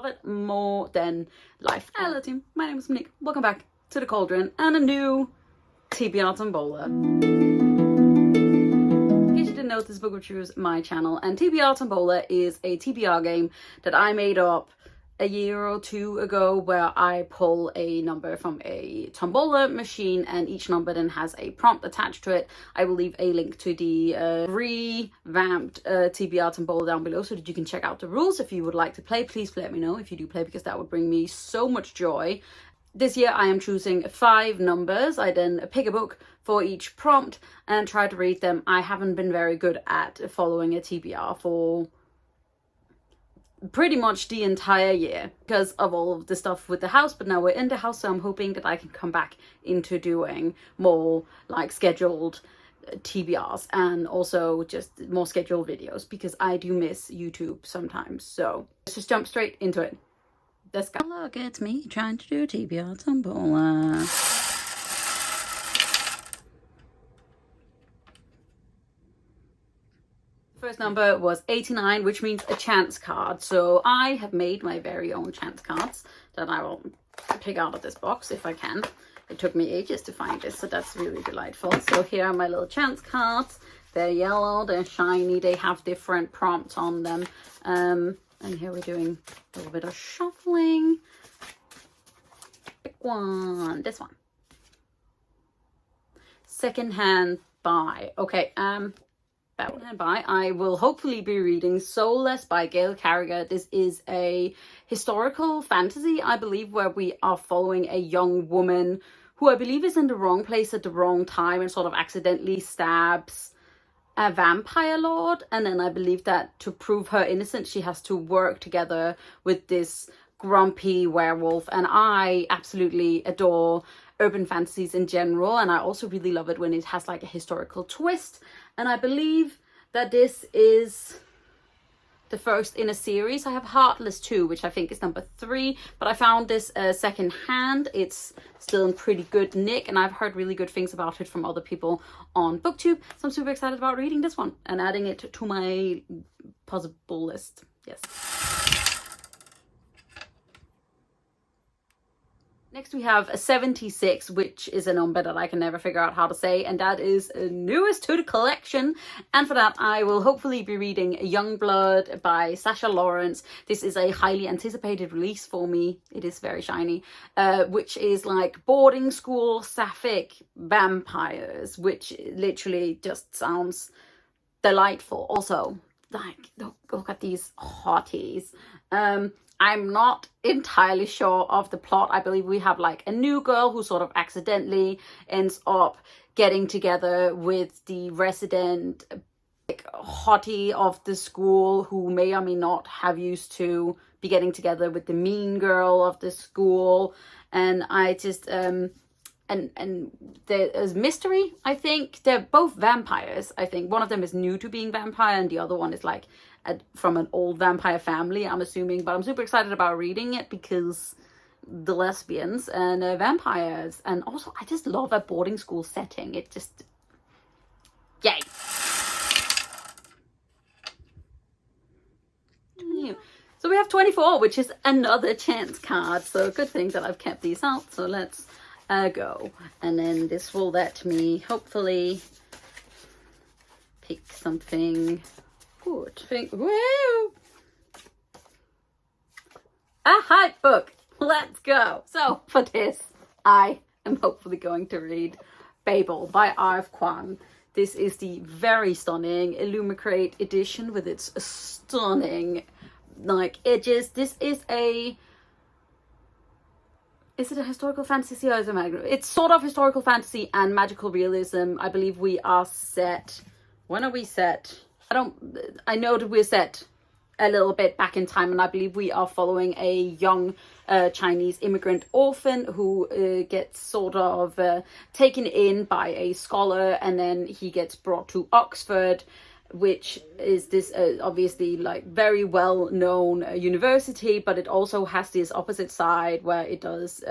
love it more than life. Hello team, my name is Monique. Welcome back to the Cauldron and a new TBR Tombola. In case you didn't know, this is Bookwitchreviews is my channel, and TBR Tombola is a TBR game that I made up a year or two ago, where I pull a number from a tombola machine and each number then has a prompt attached to it. I will leave a link to the revamped TBR Tombola down below so that you can check out the rules. If you would like to play, please let me know if you do play, because that would bring me so much joy. This year I am choosing 5 numbers. I then pick a book for each prompt and try to read them. I haven't been very good at following a TBR for pretty much the entire year because of all of the stuff with the house, but now we're in the house, so I'm hoping that I can come back into doing more like scheduled TBRs and also just more scheduled videos, because I do miss YouTube sometimes. So let's just jump straight into it. Let's go. Look, it's me trying to do TBR Tombola. First number was 89, which means a chance card. So I have made my very own chance cards that I will pick out of this box if I can. It took me ages to find this, so that's really delightful. So here are my little chance cards. They're yellow, they're shiny, they have different prompts on them. And here we're doing a little bit of shuffling. Pick one, this one. Secondhand buy. Okay, I will hopefully be reading Soulless by Gail Carriger. This is a historical fantasy, I believe, where we are following a young woman who I believe is in the wrong place at the wrong time and sort of accidentally stabs a vampire lord. And then I believe that to prove her innocent, she has to work together with this grumpy werewolf. And I absolutely adore urban fantasies in general, and I also really love it when it has like a historical twist. And I believe that this is the first in a series. I have Heartless 2, which I think is number 3, but I found this second hand. It's still in pretty good nick, and I've heard really good things about it from other people on Booktube, so I'm super excited about reading this one and adding it to my possible list. Yes. Next we have a 76, which is a number that I can never figure out how to say, and that is newest to the collection. And for that I will hopefully be reading Youngblood by Sasha Lawrence. This is a highly anticipated release for me. It is very shiny, which is like boarding school sapphic vampires, which literally just sounds delightful. Also, like, look at these hotties. I'm not entirely sure of the plot. I believe we have like a new girl who sort of accidentally ends up getting together with the resident like hottie of the school, who may or may not have used to be getting together with the mean girl of the school. And I just and there's mystery. I think they're both vampires. I think one of them is new to being vampire and the other one is like from an old vampire family, I'm assuming. But I'm super excited about reading it because the lesbians and vampires, and also I just love a boarding school setting. It just, yay. So we have 24, which is another chance card. So good thing that I've kept these out. So let's go. And then this will let me hopefully pick something good. Woo! A hype book. Let's go. So for this, I am hopefully going to read Babel by R.F. Kuang. This is the very stunning Middlegrade edition with its stunning like edges. This is a... Is it a historical fantasy or is it magical? It's sort of historical fantasy and magical realism. I believe we are set... When are we set? I know that we're set a little bit back in time, and I believe we are following a young Chinese immigrant orphan who gets sort of taken in by a scholar, and then he gets brought to Oxford, which is this obviously like very well known university, but it also has this opposite side where it does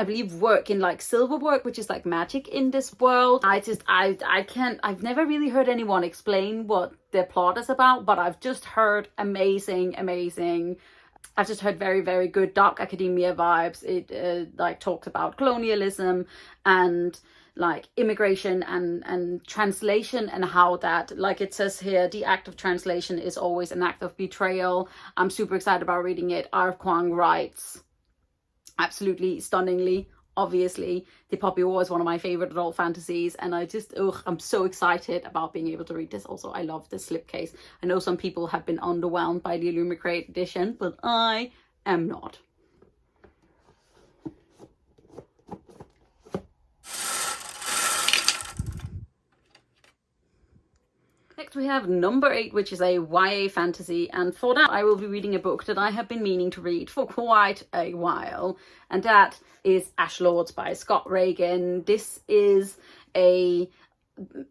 I believe work in like silver work, which is like magic in this world. I've never really heard anyone explain what their plot is about, but I've just heard amazing I've just heard very, very good dark academia vibes. It like talks about colonialism and like immigration and translation, and how that, like it says here, the act of translation is always an act of betrayal. I'm super excited about reading it. R. Kwang writes absolutely stunningly. Obviously, The Poppy War is one of my favorite adult fantasies, and I'm so excited about being able to read this. Also, I love the slipcase. I know some people have been underwhelmed by the Middlegrade edition, but I am not. Next we have number 8, which is a YA fantasy, and for that I will be reading a book that I have been meaning to read for quite a while, and that is Ashlords by Scott Reagan. This is a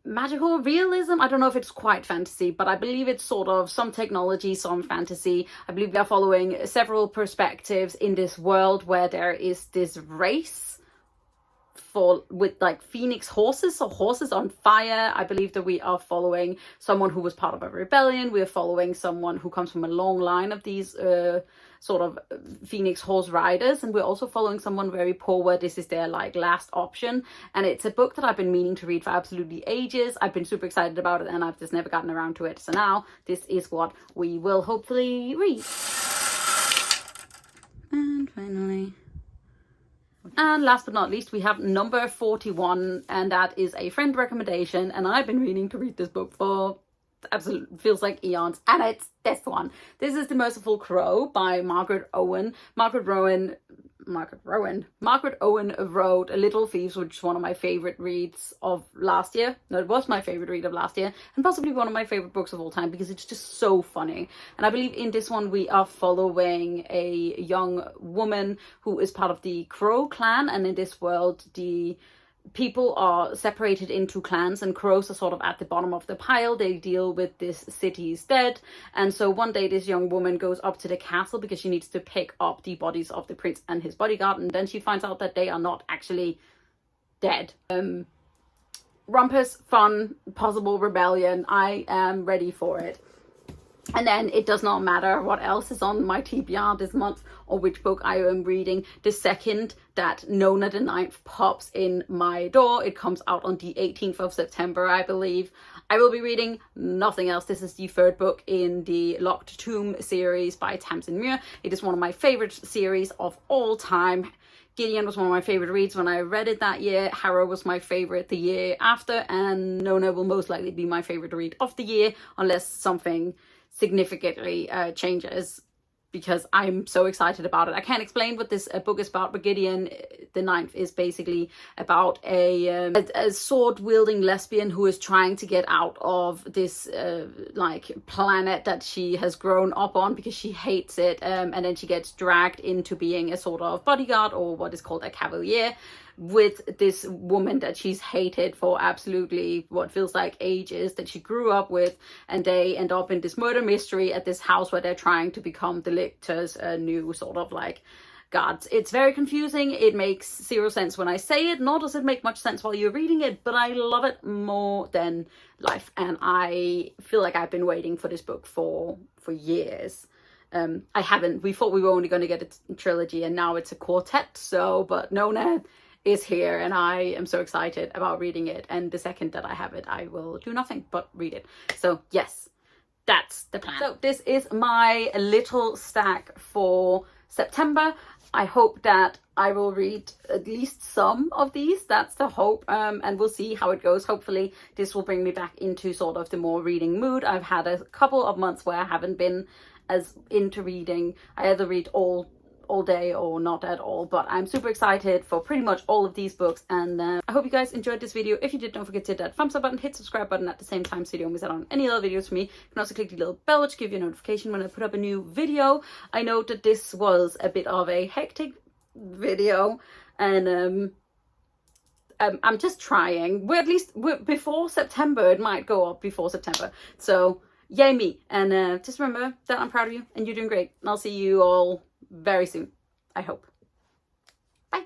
magical realism. I don't know if it's quite fantasy, but I believe it's sort of some technology, some fantasy. I believe we are following several perspectives in this world where there is this race with like phoenix horses, or horses on fire. I believe that we are following someone who was part of a rebellion. We are following someone who comes from a long line of these sort of phoenix horse riders, and we're also following someone very poor where this is their like last option. And it's a book that I've been meaning to read for absolutely ages. I've been super excited about it, and I've just never gotten around to it. So now this is what we will hopefully read. And finally, and last but not least, we have number 41, and that is a friend recommendation, and I've been meaning to read this book for absolutely feels like eons, and it's this one. This is The Merciful Crow by Margaret Owen. Margaret Owen wrote A Little Thieves, which is one of my favorite reads of last year. No, it was my favorite read of last year, and possibly one of my favorite books of all time, because it's just so funny. And I believe in this one we are following a young woman who is part of the Crow clan, and in this world the people are separated into clans, and crows are sort of at the bottom of the pile. They deal with this city's dead, and so one day this young woman goes up to the castle because she needs to pick up the bodies of the prince and his bodyguard, and then she finds out that they are not actually dead. Rumpus, fun, possible rebellion. I am ready for it. And then it does not matter what else is on my TBR this month or which book I am reading. The second that Nona the Ninth pops in my door, it comes out on the 18th of September, I believe, I will be reading nothing else. This is the third book in the Locked Tomb series by Tamsin Muir. It is one of my favorite series of all time. Gideon was one of my favorite reads when I read it that year. Harrow was my favorite the year after, and Nona will most likely be my favorite read of the year unless something significantly changes, because I'm so excited about it. I can't explain what this book is about, but Gideon the Ninth is basically about a sword-wielding lesbian who is trying to get out of this like planet that she has grown up on because she hates it, and then she gets dragged into being a sort of bodyguard, or what is called a cavalier, with this woman that she's hated for absolutely what feels like ages, that she grew up with, and they end up in this murder mystery at this house where they're trying to become the lictors, new sort of like gods. It's very confusing. It makes zero sense when I say it, nor does it make much sense while you're reading it, but I love it more than life, and I feel like I've been waiting for this book for years. We thought we were only going to get a trilogy, and now it's a quartet, but Nona is here, and I am so excited about reading it, and the second that I have it I will do nothing but read it. So yes, that's the plan. So this is my little stack for September. I hope that I will read at least some of these. That's the hope, and we'll see how it goes. Hopefully this will bring me back into sort of the more reading mood. I've had a couple of months where I haven't been as into reading. I either read all day or not at all, but I'm super excited for pretty much all of these books, and I hope you guys enjoyed this video. If you did, don't forget to hit that thumbs up button, hit subscribe button at the same time so you don't miss out on any other videos from me. You can also click the little bell which gives you a notification when I put up a new video. I know that this was a bit of a hectic video, and I'm just trying. We're before September. It might go up before September, so yay me. And just remember that I'm proud of you and you're doing great, and I'll see you all very soon, I hope. Bye.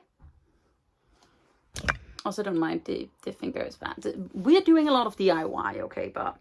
Also, don't mind the finger is bad. We're doing a lot of DIY, okay, but